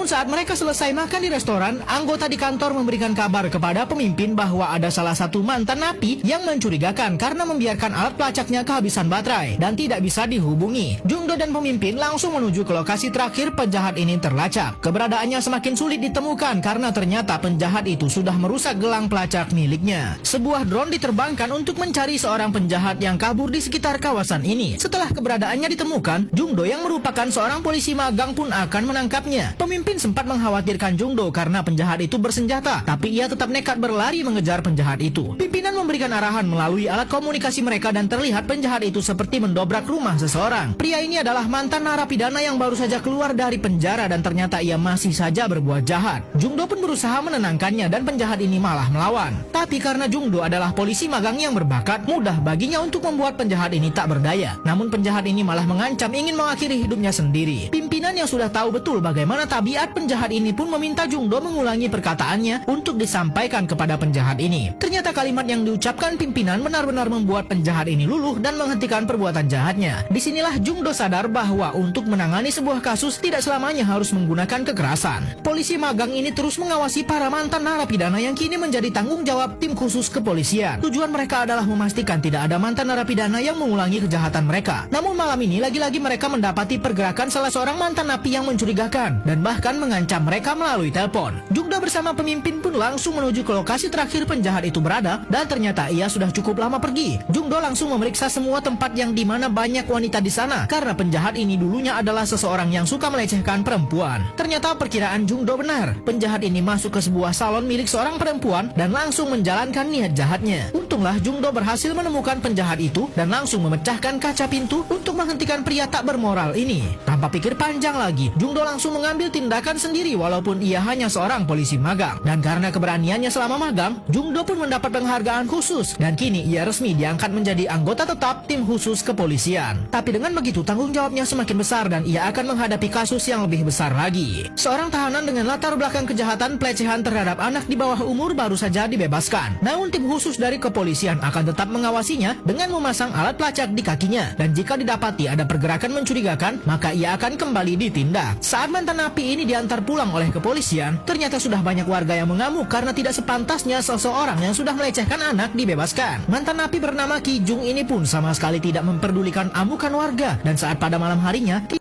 Namun saat mereka selesai makan di restoran, anggota di kantor memberikan kabar kepada pemimpin bahwa ada salah satu mantan napi yang mencurigakan karena membiarkan alat pelacaknya kehabisan baterai dan tidak bisa dihubungi. Jungdo dan pemimpin langsung menuju ke lokasi terakhir penjahat ini terlacak. Keberadaannya semakin sulit ditemukan karena ternyata penjahat itu sudah merusak gelang pelacak miliknya. Sebuah drone diterbangkan untuk mencari seorang penjahat yang kabur di sekitar kawasan ini. Setelah keberadaannya ditemukan, Jungdo yang merupakan seorang polisi magang pun akan menangkapnya. Pemimpin sempat mengkhawatirkan Jungdo karena penjahat itu bersenjata, tapi ia tetap nekat berlari mengejar penjahat itu. Pimpinan memberikan arahan melalui alat komunikasi mereka dan terlihat penjahat itu seperti mendobrak rumah seseorang. Pria ini adalah mantan narapidana yang baru saja keluar dari penjara dan ternyata ia masih saja berbuat jahat. Jungdo pun berusaha menenangkannya dan penjahat ini malah melawan. Tapi karena Jungdo adalah polisi magang yang berbakat, mudah baginya untuk membuat penjahat ini tak berdaya. Namun penjahat ini malah mengancam ingin mengakhiri hidupnya sendiri. Pimpinan yang sudah tahu betul bagaimana tabiat penjahat ini pun meminta Jungdo mengulangi perkataannya untuk disampaikan kepada penjahat ini. Ternyata kalimat yang diucapkan pimpinan benar-benar membuat penjahat ini luluh dan menghentikan perbuatan jahatnya. Disinilah Jungdo sadar bahwa untuk menangani sebuah kasus tidak selamanya harus menggunakan kekerasan. Polisi magang ini terus mengawasi para mantan narapidana yang kini menjadi tanggung jawab tim khusus kepolisian. Tujuan mereka adalah memastikan tidak ada mantan narapidana yang mengulangi kejahatan mereka. Namun malam ini lagi-lagi mereka mendapati pergerakan salah seorang mantan napi yang mencurigakan dan bahkan mengancam mereka melalui telepon. Jungdo bersama pemimpin pun langsung menuju ke lokasi terakhir penjahat itu berada dan ternyata ia sudah cukup lama pergi. Jungdo langsung memeriksa semua tempat yang dimana banyak wanita di sana karena penjahat ini dulunya adalah seseorang yang suka melecehkan perempuan. Ternyata perkiraan Jungdo benar. Penjahat ini masuk ke sebuah salon milik seorang perempuan dan langsung menjalankan niat jahatnya. Untunglah Jungdo berhasil menemukan penjahat itu dan langsung memecahkan kaca pintu untuk menghentikan pria tak bermoral ini. Tanpa pikir panjang lagi, Jungdo langsung mengambil tindakan sendiri walaupun ia hanya seorang polisi magang. Dan karena keberaniannya selama magang, Jungdo pun mendapat penghargaan khusus dan kini ia resmi diangkat menjadi anggota tetap tim khusus kepolisian. Tapi dengan begitu tanggung jawabnya semakin besar dan ia akan menghadapi kasus yang lebih besar lagi. Seorang tahanan dengan latar belakang kejahatan pelecehan terhadap anak di bawah umur baru saja dibebaskan. Namun tim khusus dari kepolisian akan tetap mengawasinya dengan memasang alat pelacak di kakinya dan jika didapati ada pergerakan mencurigakan, maka ia akan kembali ditindak. Saat mantan napi ini diantar pulang oleh kepolisian, ternyata sudah banyak warga yang mengamuk karena tidak sepantasnya seseorang yang sudah melecehkan anak dibebaskan. Mantan napi bernama Ki Jung ini pun sama sekali tidak memperdulikan amukan warga dan saat pada malam harinya